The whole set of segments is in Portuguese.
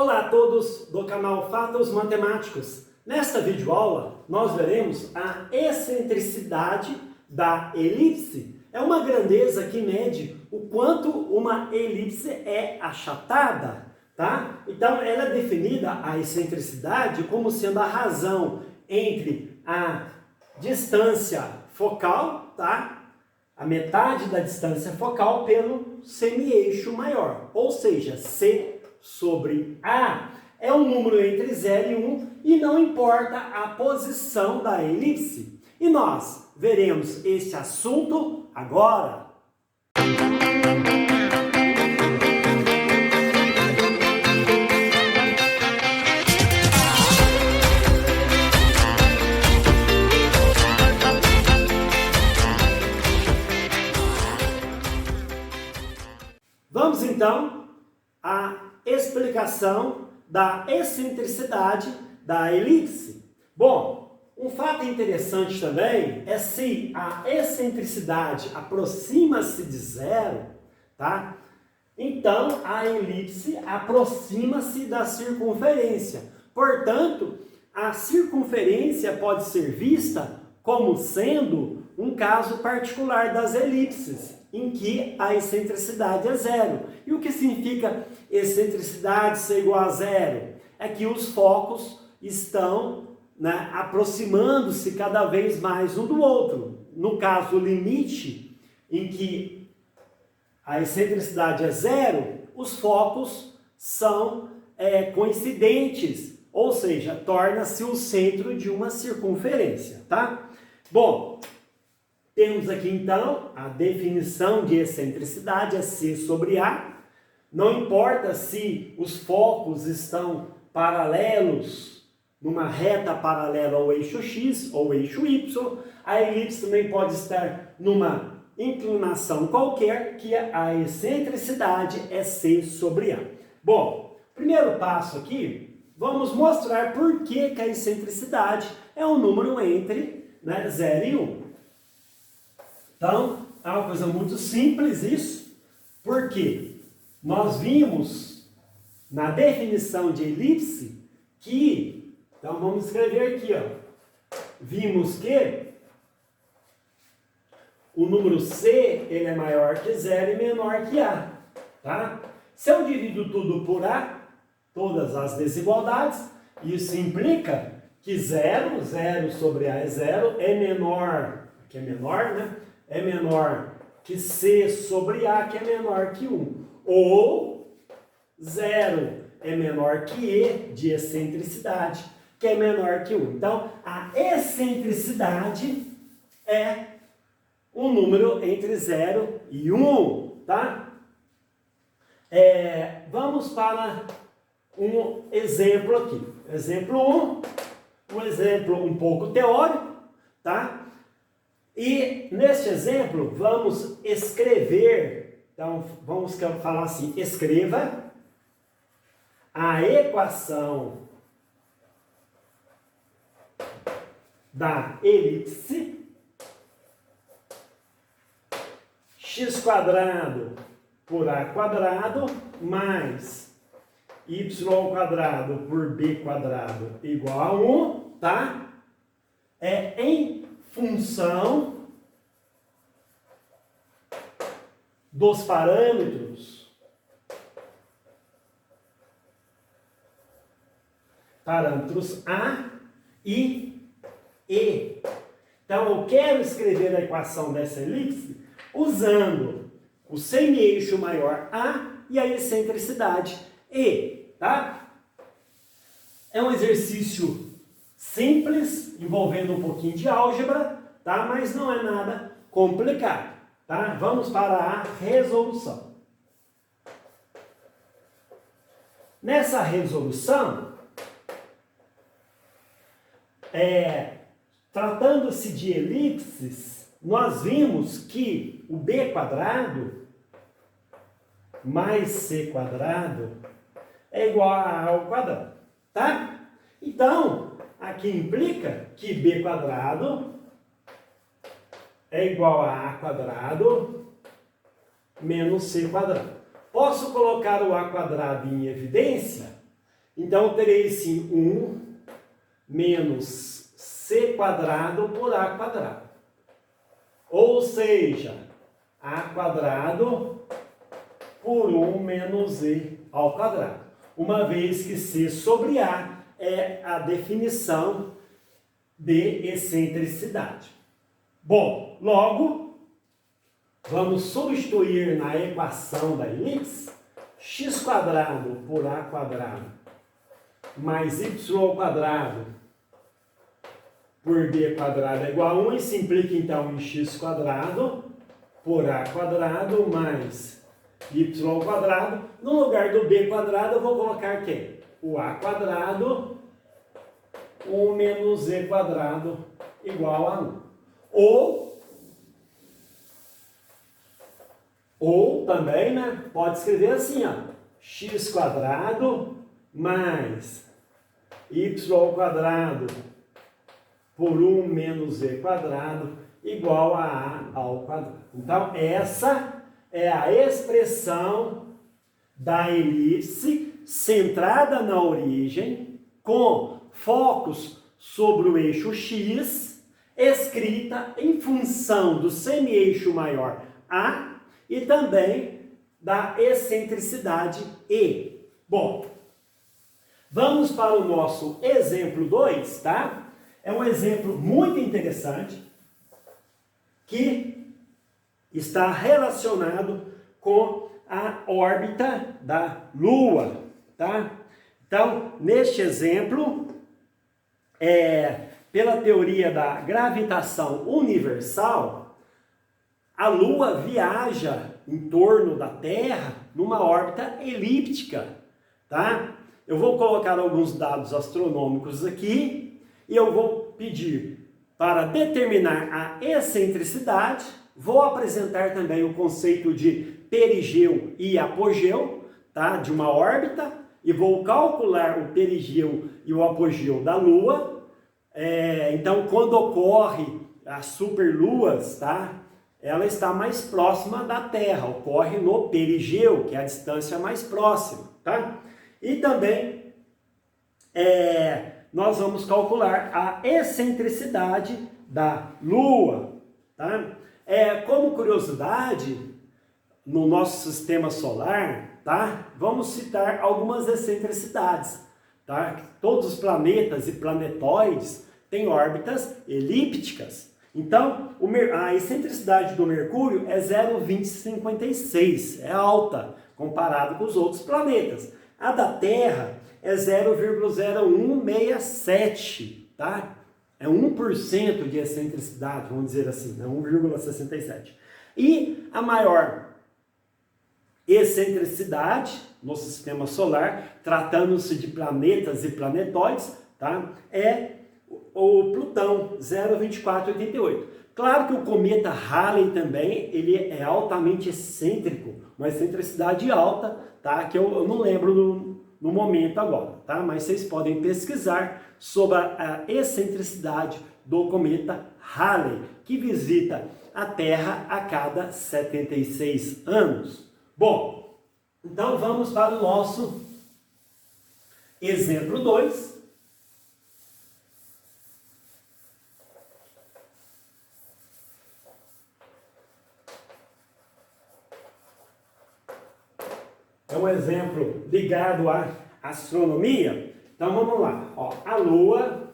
Olá a todos do canal Fatos Matemáticos. Nesta videoaula, nós veremos a excentricidade da elipse. É uma grandeza que mede o quanto uma elipse é achatada, tá? Então, ela é definida, a excentricidade, como sendo a razão entre a distância focal, tá? A metade da distância focal pelo semi-eixo maior, ou seja, C sobre A é um número entre 0 e 1 e não importa a posição da elipse. E nós veremos esse assunto agora. Vamos então à explicação da excentricidade da elipse. Bom, um fato interessante também é se a excentricidade aproxima-se de zero, tá? Então a elipse aproxima-se da circunferência. Portanto, a circunferência pode ser vista como sendo um caso particular das elipses, em que a excentricidade é zero. E o que significa excentricidade ser igual a zero? É que os focos estão, aproximando-se cada vez mais um do outro. No caso, o limite em que a excentricidade é zero, os focos são coincidentes, ou seja, torna-se o centro de uma circunferência, tá? Bom, temos aqui então a definição de excentricidade, é C sobre A. Não importa se os focos estão paralelos, numa reta paralela ao eixo X ou eixo Y, a elipse também pode estar numa inclinação qualquer, que a excentricidade é C sobre A. Bom, primeiro passo aqui, vamos mostrar por que a excentricidade é um número entre 0 e 1. Então, é uma coisa muito simples isso, porque nós vimos na definição de elipse que, então vamos escrever aqui, ó, vimos que o número C ele é maior que 0 e menor que A, tá? Se eu divido tudo por A, todas as desigualdades, isso implica que 0 sobre A é 0, é menor, que é menor, né? É menor que C sobre A, que é menor que 1. Ou 0 é menor que E de excentricidade, que é menor que 1. Então, a excentricidade é um número entre 0 e 1, tá? Vamos para um exemplo aqui. Exemplo 1, um exemplo um pouco teórico, tá? E neste exemplo, vamos escrever, então vamos falar assim, escreva a equação da elipse x² por A² mais y² por B² igual a 1, tá? Em função dos parâmetros A e E. Então, eu quero escrever a equação dessa elipse usando o semi-eixo maior A e a excentricidade E, tá? É um exercício simples, envolvendo um pouquinho de álgebra, tá? Mas não é nada complicado, tá? Vamos para a resolução. Nessa resolução, tratando-se de elipses, nós vimos que o B² mais C² é igual a A ao quadrado, tá? Então, aqui implica que B² é igual a A² menos C². Posso colocar o A² em evidência? Então, eu terei assim 1 menos c quadrado por a quadrado. Ou seja, a quadrado por 1 menos e ao quadrado. Uma vez que c sobre a é a definição de excentricidade. Bom, logo, vamos substituir na equação da elipse x quadrado por a quadrado mais y ao quadrado por b quadrado é igual a 1, e se implica então em x quadrado por a quadrado mais y ao quadrado. No lugar do b quadrado eu vou colocar quem? O a quadrado 1 menos e quadrado igual a 1. Ou também, né, pode escrever assim, ó, x quadrado mais y ao quadrado por 1 menos e quadrado igual a ao quadrado. Então, essa é a expressão da elipse centrada na origem, com focos sobre o eixo x, escrita em função do semi-eixo maior A e também da excentricidade E. Bom, vamos para o nosso exemplo 2, tá? É um exemplo muito interessante que está relacionado com a órbita da Lua, tá? Então, neste exemplo, pela teoria da gravitação universal, a Lua viaja em torno da Terra numa órbita elíptica, tá? Eu vou colocar alguns dados astronômicos aqui e eu vou pedir para determinar a excentricidade. Vou apresentar também o conceito de perigeu e apogeu, tá? De uma órbita, e vou calcular o perigeu e o apogeu da Lua. Então, quando ocorre as superluas, tá? Ela está mais próxima da Terra, ocorre no perigeu, que é a distância mais próxima, tá? E também nós vamos calcular a excentricidade da Lua, tá? Como curiosidade, no nosso sistema solar, tá? Vamos citar algumas excentricidades, tá? Todos os planetas e planetóides têm órbitas elípticas. Então, a excentricidade do Mercúrio é 0,2056, é alta comparado com os outros planetas. A da Terra é 0,0167, tá? É 1% de excentricidade, vamos dizer assim, né? 1,67. E a maior excentricidade no sistema solar, tratando-se de planetas e planetóides, tá? É o Plutão, 0,2488. Claro que o cometa Halley também, ele é altamente excêntrico, uma excentricidade alta, tá? Que eu não lembro no momento agora, tá? Mas vocês podem pesquisar sobre a excentricidade do cometa Halley, que visita a Terra a cada 76 anos. Bom, então vamos para o nosso exemplo 2. É um exemplo ligado à astronomia. Então vamos lá. Ó, a Lua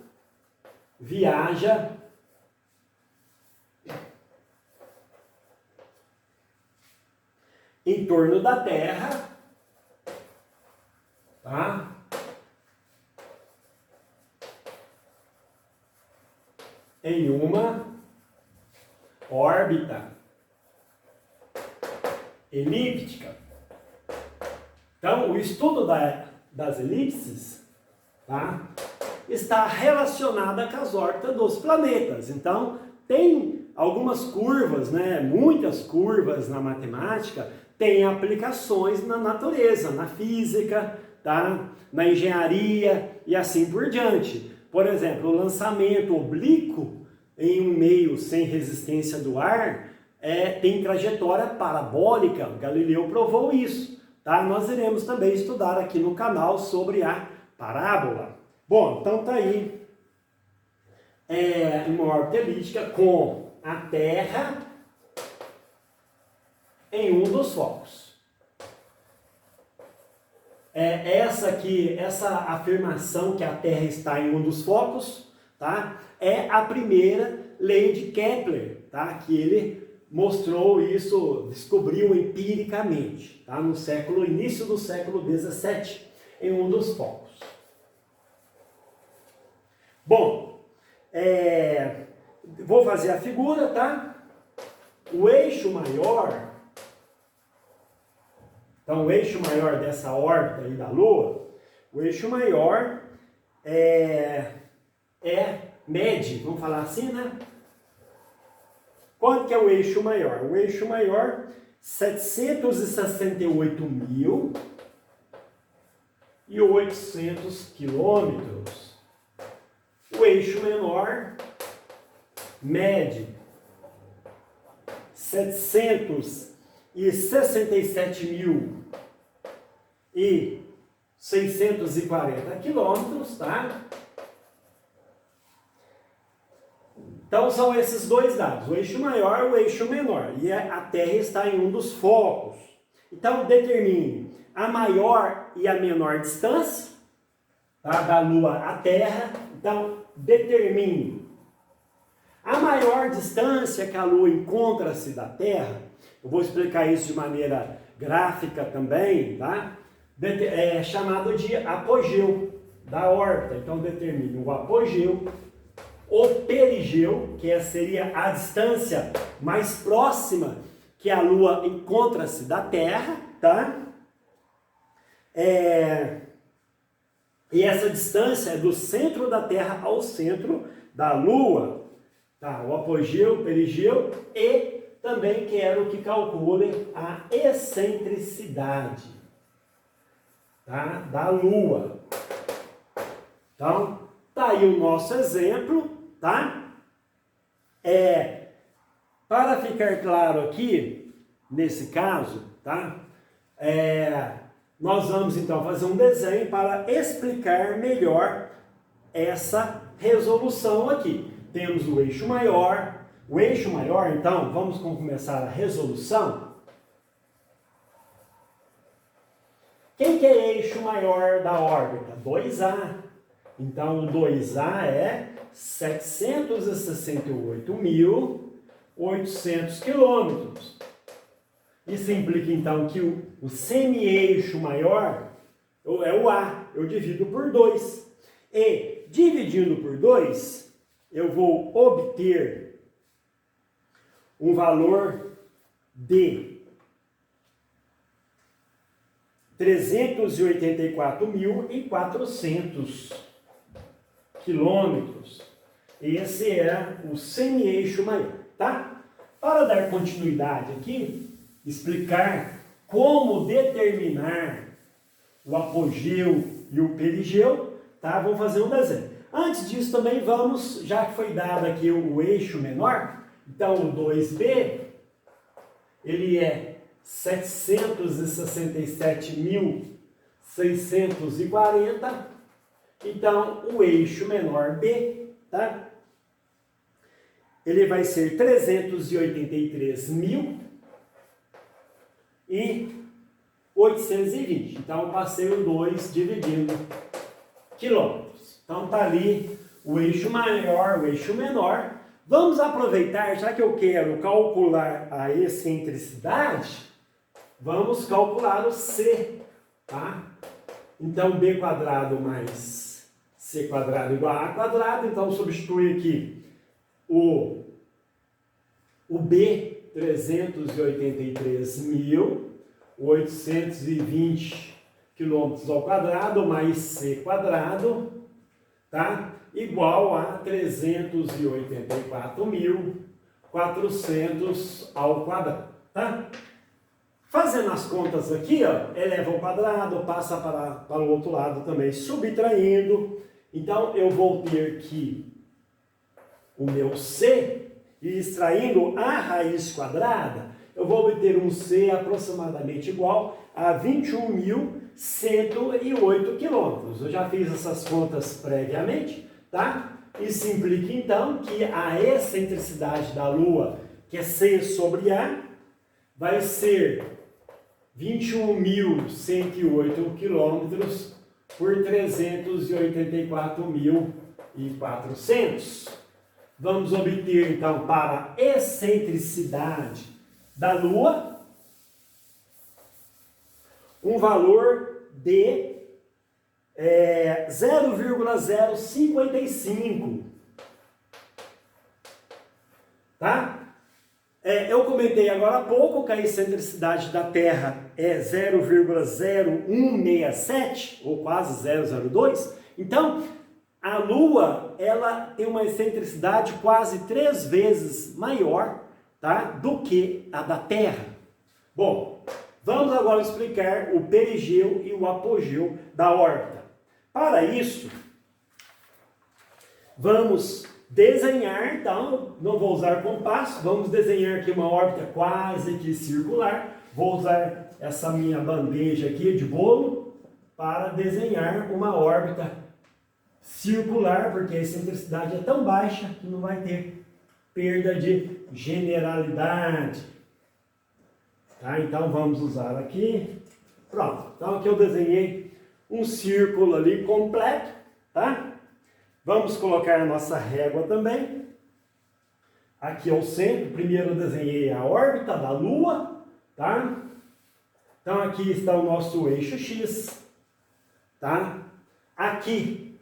viaja em torno da Terra, tá? Em uma órbita elíptica. Então, o estudo das elipses, tá, está relacionado com as órbitas dos planetas. Então, tem algumas curvas, né, muitas curvas na matemática, tem aplicações na natureza, na física, tá, na engenharia e assim por diante. Por exemplo, o lançamento oblíquo em um meio sem resistência do ar tem trajetória parabólica. Galileu provou isso. Tá? Nós iremos também estudar aqui no canal sobre a parábola. Bom, então tá aí uma órbita elíptica com a Terra em um dos focos. Essa afirmação que a Terra está em um dos focos, tá? É a primeira lei de Kepler, tá? Que ele mostrou isso, descobriu empiricamente, tá? No início do século 17, em um dos focos. Bom, vou fazer a figura, tá? O eixo maior, então o eixo maior dessa órbita aí da Lua, o eixo maior mede, vamos falar assim, né? Quanto que é o eixo maior? O eixo maior, 768.800 quilômetros. O eixo menor mede 767.640 quilômetros, tá? Então são esses dois dados, o eixo maior e o eixo menor, e a Terra está em um dos focos. Então determine a maior e a menor distância, tá, da Lua à Terra. Então determine a maior distância que a Lua encontra-se da Terra. Eu vou explicar isso de maneira gráfica também, tá? É chamado de apogeu da órbita. Então determine o apogeu, o perigeu, que seria a distância mais próxima que a Lua encontra-se da Terra, tá? E essa distância é do centro da Terra ao centro da Lua, tá? O apogeu, o perigeu, e também quero que calcule a excentricidade, tá, da Lua. Então, tá aí o nosso exemplo, tá? Para ficar claro aqui, nesse caso, tá? Nós vamos então fazer um desenho para explicar melhor essa resolução aqui. Temos o eixo maior. O eixo maior, então, vamos começar a resolução. Quem que é eixo maior da órbita? 2A. Então, o 2A é 768.800 quilômetros. Isso implica, então, que o semi-eixo maior é o A. Eu divido por 2. E, dividindo por 2, eu vou obter um valor de 384.400 quilômetros. Esse é o semi-eixo maior, tá? Para dar continuidade aqui, explicar como determinar o apogeu e o perigeu, tá? Vamos fazer um desenho. Antes disso também vamos, já que foi dado aqui o eixo menor, então o 2B, ele é 767.640, então o eixo menor B, tá? Ele vai ser 383.820. Então eu passei o 2 dividindo quilômetros. Então tá ali o eixo maior, o eixo menor. Vamos aproveitar, já que eu quero calcular a excentricidade, vamos calcular o C, tá? Então, B quadrado mais C quadrado igual a A quadrado. Então, substitui aqui o B, 383.820 quilômetros ao quadrado, mais C quadrado, tá? Igual a 384.400 ao quadrado, tá? Fazendo as contas aqui, ó, eleva ao quadrado, passa para o outro lado também, subtraindo. Então, eu vou ter que o meu C, e extraindo a raiz quadrada, eu vou obter um C aproximadamente igual a 21.000 108 quilômetros. Eu já fiz essas contas previamente, tá? Isso implica, então, que a excentricidade da Lua, que é C sobre A, vai ser 21.108 quilômetros por 384.400. Vamos obter, então, para a excentricidade da Lua, um valor de 0,055. Tá? Eu comentei agora há pouco que a excentricidade da Terra é 0,0167, ou quase 0,02. Então, a Lua, ela tem uma excentricidade quase 3 vezes maior, tá, do que a da Terra. Bom, vamos agora explicar o perigeu e o apogeu da órbita. Para isso, vamos desenhar, então, não vou usar compasso, vamos desenhar aqui uma órbita quase que circular. Vou usar essa minha bandeja aqui de bolo para desenhar uma órbita circular, porque a excentricidade é tão baixa que não vai ter perda de generalidade. Tá? Então vamos usar aqui. Pronto. Então aqui eu desenhei um círculo ali completo, tá? Vamos colocar a nossa régua também. Aqui é o centro. Primeiro eu desenhei a órbita da Lua, tá? Então aqui está o nosso eixo X, tá? Aqui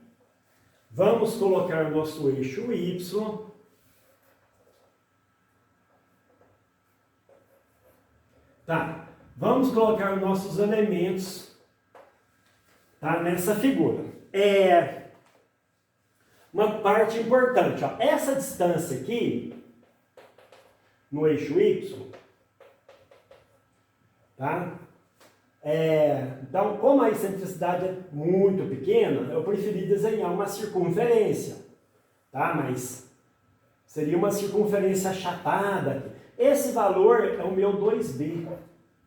vamos colocar o nosso eixo Y. Tá? Vamos colocar os nossos elementos, tá, nessa figura. Uma parte importante, ó, essa distância aqui, no eixo Y, tá? Então, como a excentricidade é muito pequena, eu preferi desenhar uma circunferência, tá? Mas seria uma circunferência achatada. Esse valor é o meu 2B,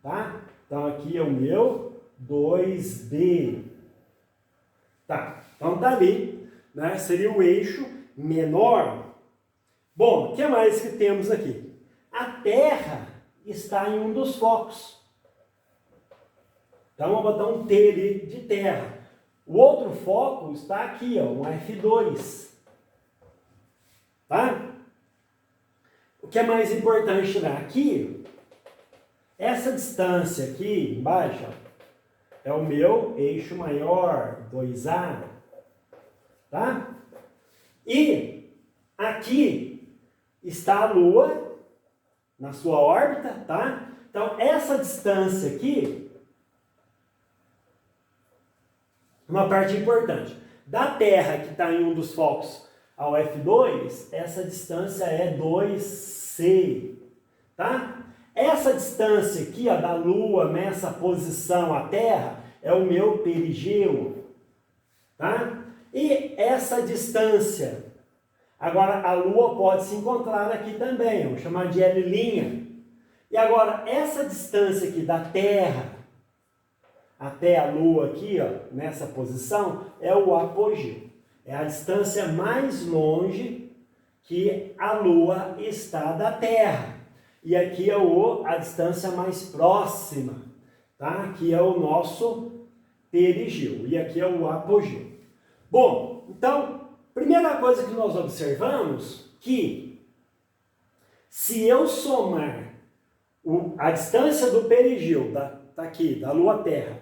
tá? Então, aqui é o meu 2B. Tá, então tá ali, né? Seria o eixo menor. Bom, o que mais que temos aqui? A Terra está em um dos focos. Então, vou botar um T ali de Terra. O outro foco está aqui, ó, um F2. Tá? O que é mais importante, né? Aqui, essa distância aqui embaixo, ó, é o meu eixo maior, 2A. Tá? E aqui está a Lua na sua órbita, tá? Então, essa distância aqui, uma parte importante. Da Terra, que está em um dos focos, ao F2, essa distância é 2C, tá? Essa distância aqui, ó, da Lua nessa posição à Terra, é o meu perigeu, tá? E essa distância, agora a Lua pode se encontrar aqui também, vamos chamar de L'. E agora, essa distância aqui da Terra até a Lua aqui, ó, nessa posição, é o apogeu. É a distância mais longe que a Lua está da Terra. E aqui é a distância mais próxima, tá? Que é o nosso perigeu. E aqui é o apogeu. Bom, então, primeira coisa que nós observamos, que se eu somar a distância do perigeu, tá aqui, da Lua-Terra,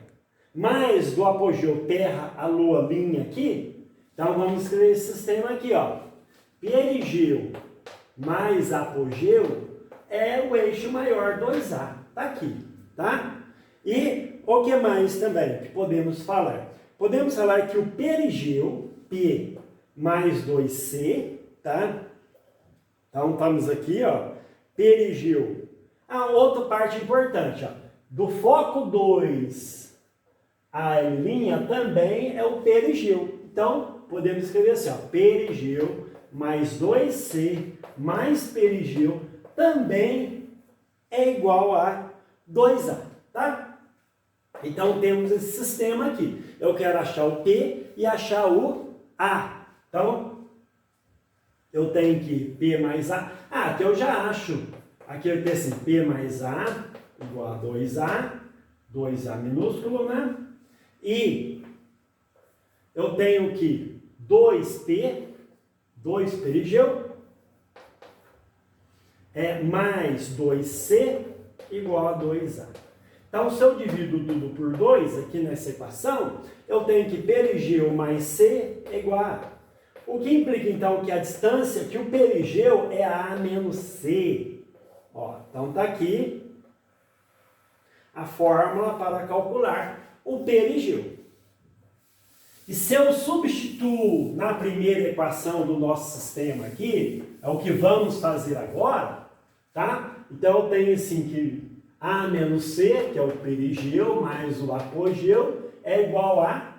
mais do apogeu Terra a Lua aqui, então vamos escrever esse sistema aqui, ó. Perigeu mais apogeu é o eixo maior 2A. Tá aqui, tá? E o que mais também que podemos falar? Podemos falar que o perigeu, P mais 2C, tá? Então estamos aqui, ó. Perigeu. A outra parte importante, ó. Do foco 2 a L' também é o perigeu. Então, podemos escrever assim, ó, perigeu mais 2C mais perigeu também é igual a 2A, tá? Então temos esse sistema aqui. Eu quero achar o P e achar o A. Então eu tenho que P mais A. Aqui eu já acho. Aqui eu tenho assim, P mais A igual a 2A minúsculo, né? E eu tenho que 2P perigeu, mais 2C igual a 2A. Então, se eu divido tudo por 2 aqui nessa equação, eu tenho que perigeu mais C é igual a A. O que implica, então, que a distância, que o perigeu é A menos C. Ó, então, está aqui a fórmula para calcular o perigeu. E se eu substituo na primeira equação do nosso sistema aqui, é o que vamos fazer agora, tá? Então, eu tenho assim que A menos C, que é o perigeu, mais o apogeu, é igual a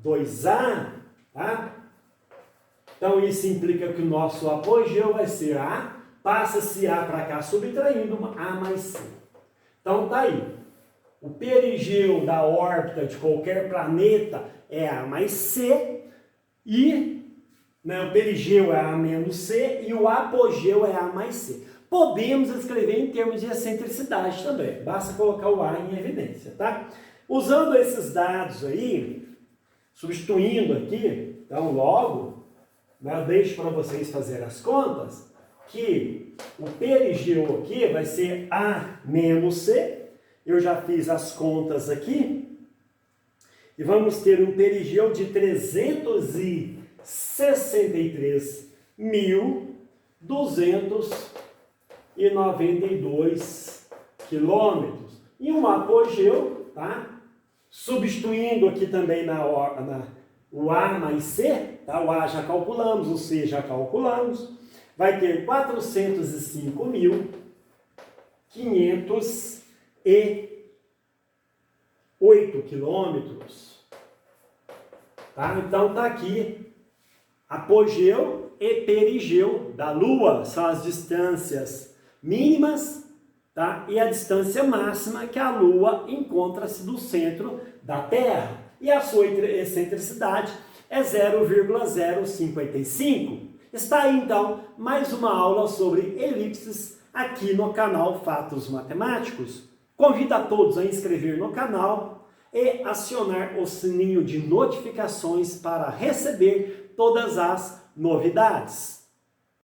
2A, tá? Então, isso implica que o nosso apogeu vai ser A, passa-se A para cá, subtraindo A mais C. Então, tá aí. O perigeu da órbita de qualquer planeta é A mais C, e o perigeu é A menos C, e o apogeu é A mais C. Podemos escrever em termos de excentricidade também, basta colocar o A em evidência, tá? Usando esses dados aí, substituindo aqui, então logo, eu deixo para vocês fazerem as contas, que o perigeu aqui vai ser A menos C, eu já fiz as contas aqui, e vamos ter um perigeu de 363.292 quilômetros. E um apogeu, tá? Substituindo aqui também o A mais C, tá? O A já calculamos, o C já calculamos, vai ter 405.508 quilômetros. Tá? Então está aqui apogeu e perigeu da Lua, são as distâncias mínimas, tá? E a distância máxima que a Lua encontra-se do centro da Terra. E a sua excentricidade é 0,055. Está aí então mais uma aula sobre elipses aqui no canal Fatos Matemáticos. Convido a todos a inscrever no canal e acionar o sininho de notificações para receber todas as novidades.